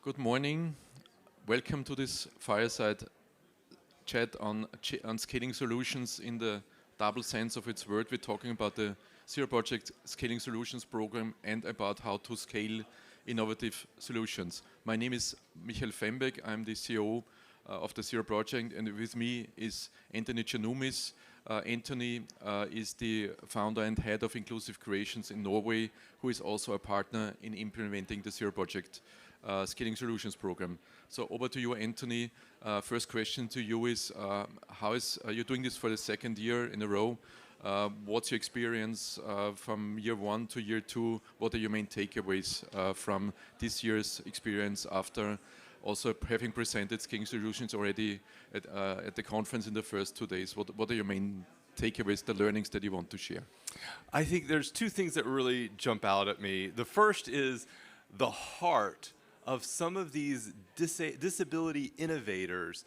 Good morning. Welcome to this Fireside Chat on scaling solutions in the double sense of its word. We're talking about the Zero Project Scaling Solutions program and about how to scale innovative solutions. My name is Michael Fembeck. I'm the CEO of the Zero Project, and with me is Anthony Chanumis. Anthony is the founder and head of Inclusive Creations in Norway, who is also a partner in implementing the Zero Project Scaling Solutions program. So over to you, Anthony. First question to you is, you're doing this for the second year in a row. What's your experience from year one to year two? What are your main takeaways from this year's experience after also having presented scaling solutions already at the conference in the first 2 days? What are your main takeaways, the learnings that you want to share? I think there's two things that really jump out at me. The first is the heart of some of these disability innovators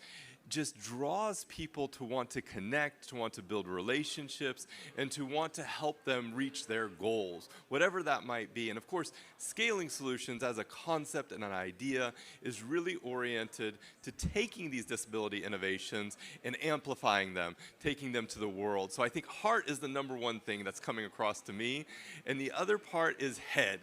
just draws people to want to connect, to want to build relationships, and to want to help them reach their goals, whatever that might be. And of course, scaling solutions as a concept and an idea is really oriented to taking these disability innovations and amplifying them, taking them to the world. So I think heart is the number one thing that's coming across to me, and the other part is head.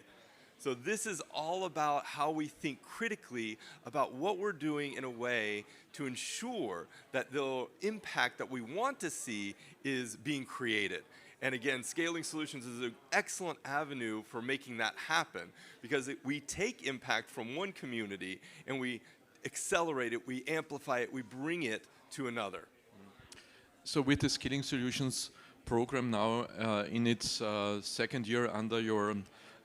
So this is all about how we think critically about what we're doing in a way to ensure that the impact that we want to see is being created. And again, scaling solutions is an excellent avenue for making that happen, because we take impact from one community and we accelerate it, we amplify it, we bring it to another. So with the Scaling Solutions program now in its second year under your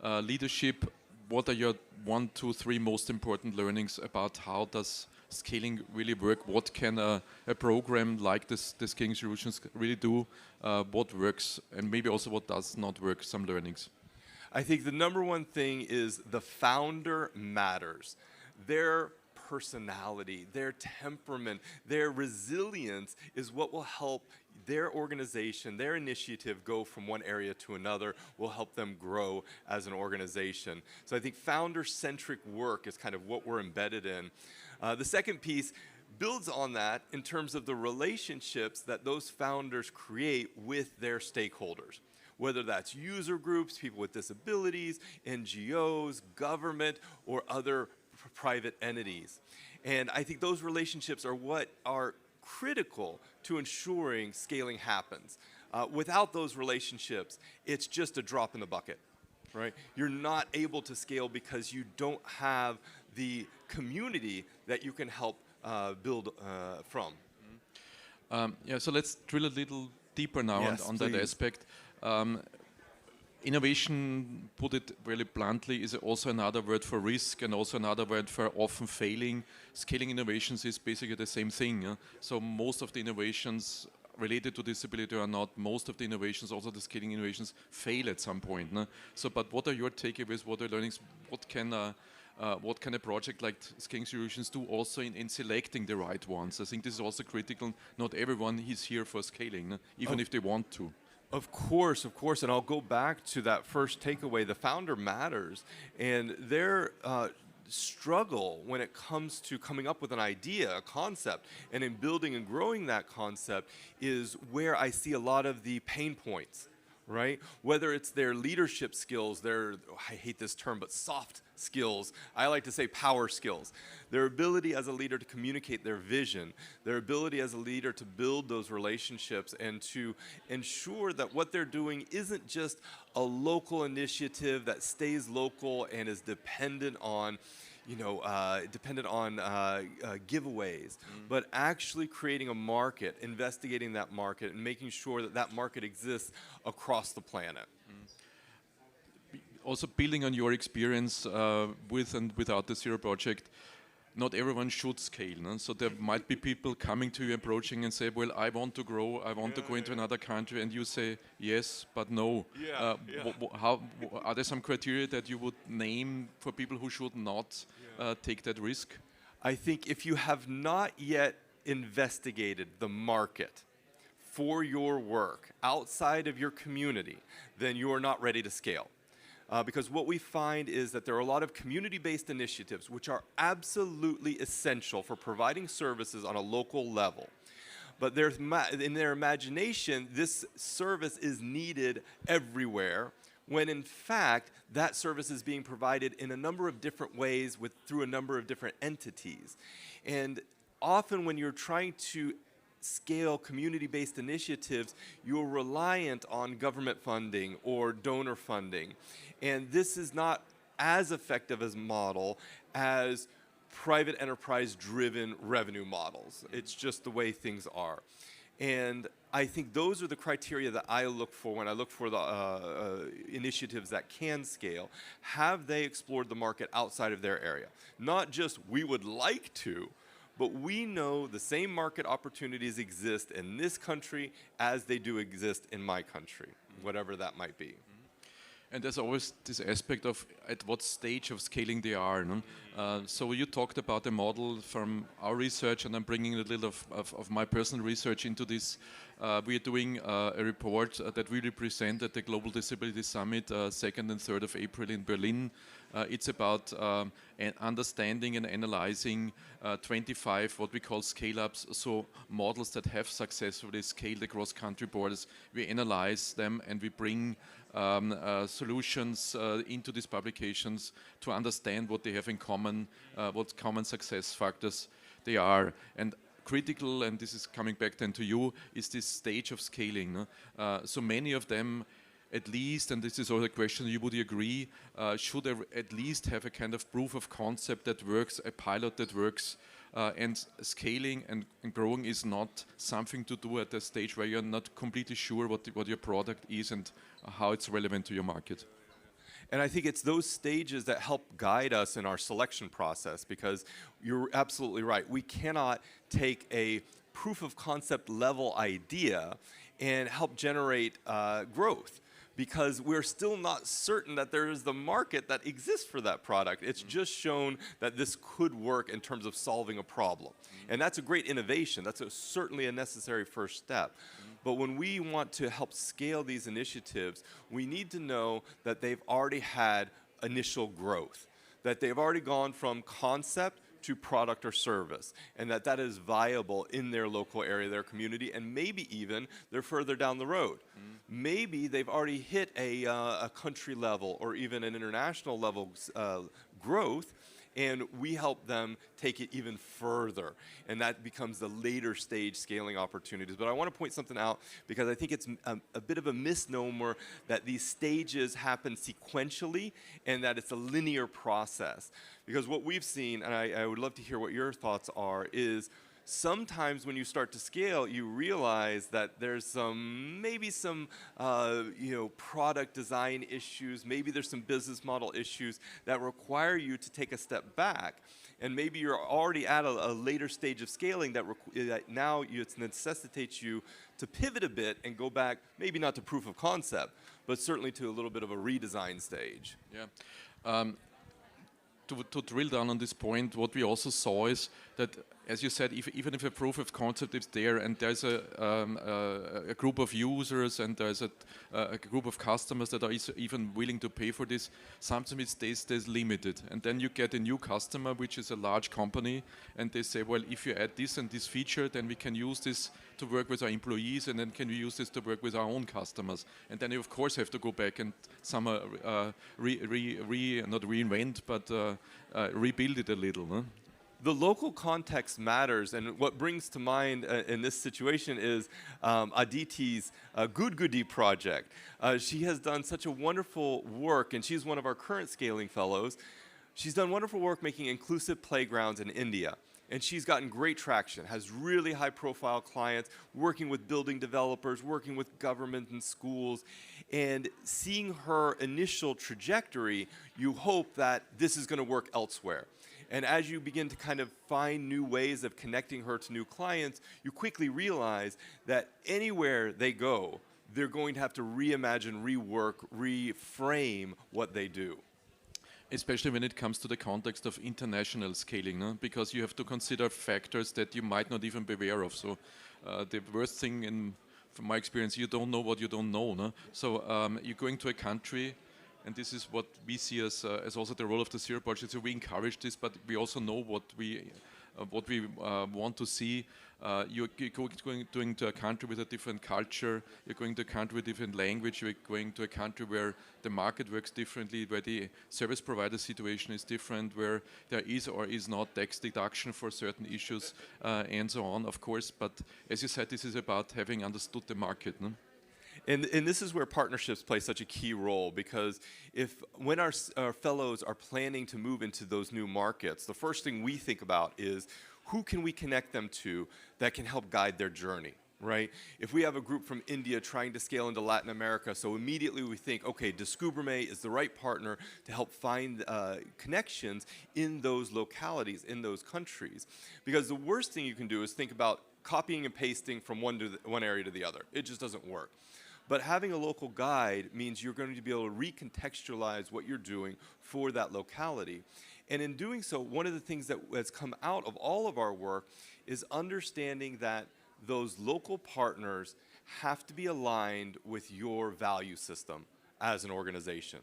leadership, what are your 1, 2, 3 most important learnings about how does scaling really work? What can a program like the Scaling Solutions really do? What works and maybe also what does not work, some learnings? I think the number one thing is the founder matters. Their personality, their temperament, their resilience is what will help their organization, their initiative go from one area to another, will help them grow as an organization. So I think founder-centric work is kind of what we're embedded in. The second piece builds on that in terms of the relationships that those founders create with their stakeholders, whether that's user groups, people with disabilities, NGOs, government, or other private entities. And I think those relationships are what are critical to ensuring scaling happens. Without those relationships, it's just a drop in the bucket, right? You're not able to scale because you don't have the community that you can help build from. So let's drill a little deeper now on that aspect. Innovation, put it really bluntly, is also another word for risk and also another word for often failing. Scaling innovations is basically the same thing. So most of the innovations related to disability or not, most of the innovations, also the scaling innovations, fail at some point. So, but what are your takeaways? What are learnings? What can a project like Scaling Solutions do also in selecting the right ones? I think this is also critical. Not everyone is here for scaling, even if they want to. Of course, and I'll go back to that first takeaway. The founder matters, and their struggle when it comes to coming up with an idea, a concept, and in building and growing that concept is where I see a lot of the pain points, right? Whether it's their leadership skills, their, I hate this term, but soft skills. I like to say power skills. Their ability as a leader to communicate their vision, their ability as a leader to build those relationships and to ensure that what they're doing isn't just a local initiative that stays local and is dependent on giveaways, but actually creating a market, investigating that market, and making sure that that market exists across the planet. Also building on your experience with and without the Zero Project, not everyone should scale. No? So there might be people coming to you, approaching and say, well, I want to grow, I want to go into another country, and you say, yes, but no. How, are there some criteria that you would name for people who should not take that risk? I think if you have not yet investigated the market for your work outside of your community, then you are not ready to scale. Because what we find is that there are a lot of community-based initiatives which are absolutely essential for providing services on a local level. But in their imagination, this service is needed everywhere, when in fact, that service is being provided in a number of different ways through a number of different entities. And often when you're trying to scale community-based initiatives, you're reliant on government funding or donor funding. And this is not as effective a model as private enterprise-driven revenue models. It's just the way things are. And I think those are the criteria that I look for when I look for the initiatives that can scale. Have they explored the market outside of their area? Not just we would like to, but we know the same market opportunities exist in this country as they do exist in my country, whatever that might be. And there's always this aspect of at what stage of scaling they are. No? So you talked about a model from our research, and I'm bringing a little of my personal research into this. We are doing a report that we will present at the Global Disability Summit 2nd and 3rd of April in Berlin. It's about understanding and analyzing 25 what we call scale-ups, so models that have successfully scaled across country borders. We analyze them and we bring solutions into these publications to understand what they have in common, what common success factors they are. And critical, and this is coming back then to you, is this stage of scaling. No? So many of them, at least, and this is also a question you would agree, should at least have a kind of proof of concept that works, a pilot that works, and scaling and growing is not something to do at a stage where you're not completely sure what your product is and how it's relevant to your market. And I think it's those stages that help guide us in our selection process, because you're absolutely right. We cannot take a proof of concept level idea and help generate growth, because we're still not certain that there is the market that exists for that product. It's just shown that this could work in terms of solving a problem. And that's a great innovation. That's certainly a necessary first step. But when we want to help scale these initiatives, we need to know that they've already had initial growth, that they've already gone from concept to product or service, and that is viable in their local area, their community, and maybe even they're further down the road. Maybe they've already hit a country level or even an international level growth, and we help them take it even further, and that becomes the later stage scaling opportunities. But I want to point something out, because I think it's a bit of a misnomer that these stages happen sequentially and that it's a linear process. Because what we've seen, and I would love to hear what your thoughts are, is sometimes when you start to scale, you realize that there's maybe some product design issues, maybe there's some business model issues that require you to take a step back. And maybe you're already at a later stage of scaling that now it necessitates you to pivot a bit and go back, maybe not to proof of concept, but certainly to a little bit of a redesign stage. Yeah. To drill down on this point, what we also saw is that, as you said, even if a proof of concept is there and there's a group of users and there's a group of customers that are even willing to pay for this, sometimes it stays limited. And then you get a new customer, which is a large company, and they say, well, if you add this and this feature, then we can use this to work with our employees, and then can we use this to work with our own customers? And then you, of course, have to go back and somehow not reinvent, but rebuild it a little. No? The local context matters, and what brings to mind in this situation is Aditi's Good Goody project. She has done such a wonderful work, and she's one of our current scaling fellows. She's done wonderful work making inclusive playgrounds in India, and she's gotten great traction, has really high-profile clients, working with building developers, working with government and schools, and seeing her initial trajectory, you hope that this is going to work elsewhere. And as you begin to kind of find new ways of connecting her to new clients, you quickly realize that anywhere they go, they're going to have to reimagine, rework, reframe what they do. Especially when it comes to the context of international scaling, no? Because you have to consider factors that you might not even be aware of. So the worst thing, from my experience, you don't know what you don't know. No? So you're going to a country And this is what we see as also the role of the Zero Project. So we encourage this, but we also know what we want to see. You're going to a country with a different culture, you're going to a country with a different language, you're going to a country where the market works differently, where the service provider situation is different, where there is or is not tax deduction for certain issues, and so on, of course. But as you said, this is about having understood the market. No? And this is where partnerships play such a key role, because when our fellows are planning to move into those new markets, the first thing we think about is who can we connect them to that can help guide their journey, right? If we have a group from India trying to scale into Latin America, so immediately we think, okay, Descubreme is the right partner to help find connections in those localities, in those countries. Because the worst thing you can do is think about copying and pasting from one area to the other. It just doesn't work. But having a local guide means you're going to be able to recontextualize what you're doing for that locality. And in doing so, one of the things that has come out of all of our work is understanding that those local partners have to be aligned with your value system as an organization.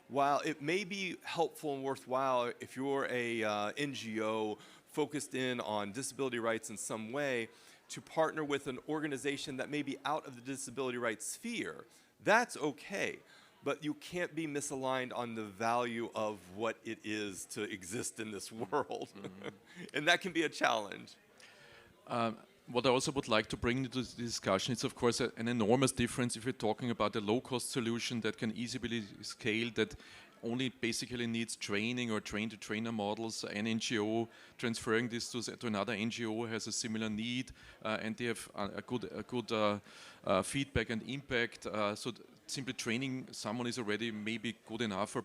While it may be helpful and worthwhile if you're a NGO focused in on disability rights in some way, to partner with an organization that may be out of the disability rights sphere, that's okay. But you can't be misaligned on the value of what it is to exist in this world. And that can be a challenge. What I also would like to bring into this discussion is, of course, an enormous difference if you're talking about a low-cost solution that can easily scale, that only basically needs training or train-to-trainer models. An NGO transferring this to another NGO has a similar need, and they have a good feedback and impact. So simply training someone is already maybe good enough for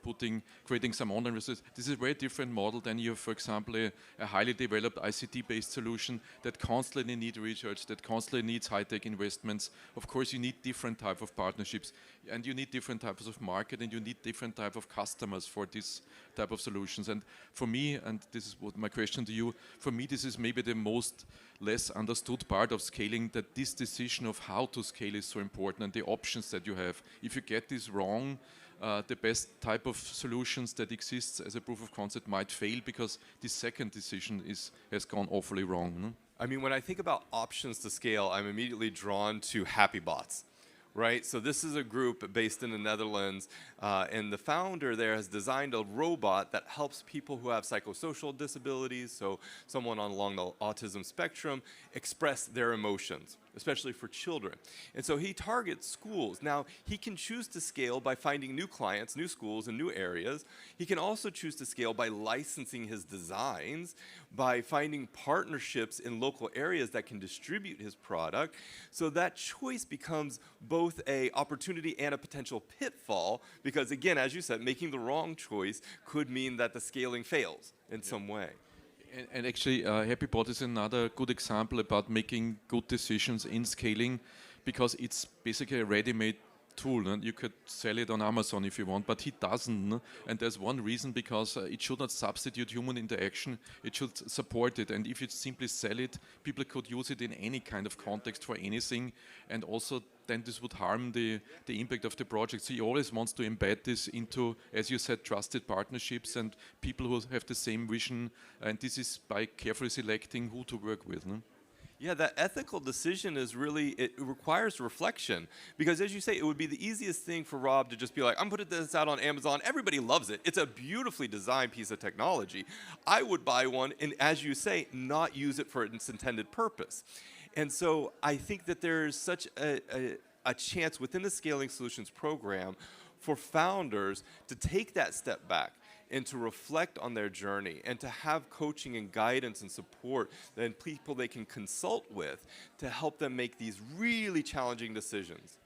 creating some online resources. This is a very different model than you have, for example, a highly developed ICT-based solution that constantly needs research, that constantly needs high-tech investments. Of course, you need different type of partnerships, and you need different types of market, and you need different type of customers for this type of solutions. And for me, and this is what my question to you, for me this is maybe the most less understood part of scaling, that this decision of how to scale is so important, and the options that you have. If you get this wrong, the best type of solutions that exists as a proof of concept might fail, because the second decision has gone awfully wrong. No? I mean, when I think about options to scale, I'm immediately drawn to HappyBots. Right, so this is a group based in the Netherlands, and the founder there has designed a robot that helps people who have psychosocial disabilities, so someone along the autism spectrum, express their emotions, especially for children. And so he targets schools. Now, he can choose to scale by finding new clients, new schools, and new areas. He can also choose to scale by licensing his designs, by finding partnerships in local areas that can distribute his product. So that choice becomes both an opportunity and a potential pitfall, because again, as you said, making the wrong choice could mean that the scaling fails in some way. And actually, HappyBot is another good example about making good decisions in scaling, because it's basically a ready-made tool, and you could sell it on Amazon if you want, but he doesn't. No? And there's one reason, because it should not substitute human interaction, it should support it. And if you simply sell it, people could use it in any kind of context for anything, and also then this would harm the impact of the project. So he always wants to embed this into, as you said, trusted partnerships and people who have the same vision, and this is by carefully selecting who to work with. No? Yeah, that ethical decision is really, it requires reflection. Because as you say, it would be the easiest thing for Rob to just be like, I'm putting this out on Amazon, everybody loves it. It's a beautifully designed piece of technology. I would buy one and, as you say, not use it for its intended purpose. And so I think that there's such a chance within the Scaling Solutions program for founders to take that step back and to reflect on their journey, and to have coaching and guidance and support and people they can consult with to help them make these really challenging decisions.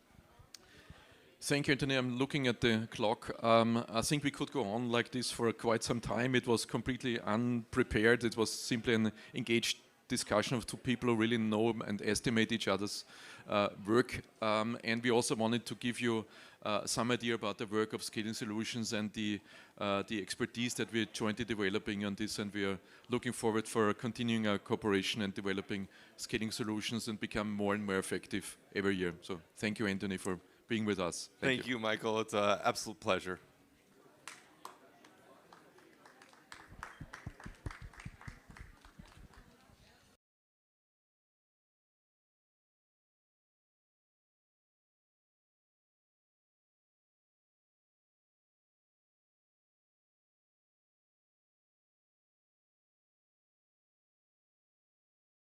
Thank you, Anthony. I'm looking at the clock. I think we could go on like this for quite some time. It was completely unprepared. It was simply an engaged discussion of two people who really know and estimate each other's work. And we also wanted to give you some idea about the work of Scaling Solutions and the expertise that we're jointly developing on this, and we are looking forward for continuing our cooperation and developing Scaling Solutions and become more and more effective every year. So thank you, Anthony, for being with us. Thank you, Michael. It's an absolute pleasure.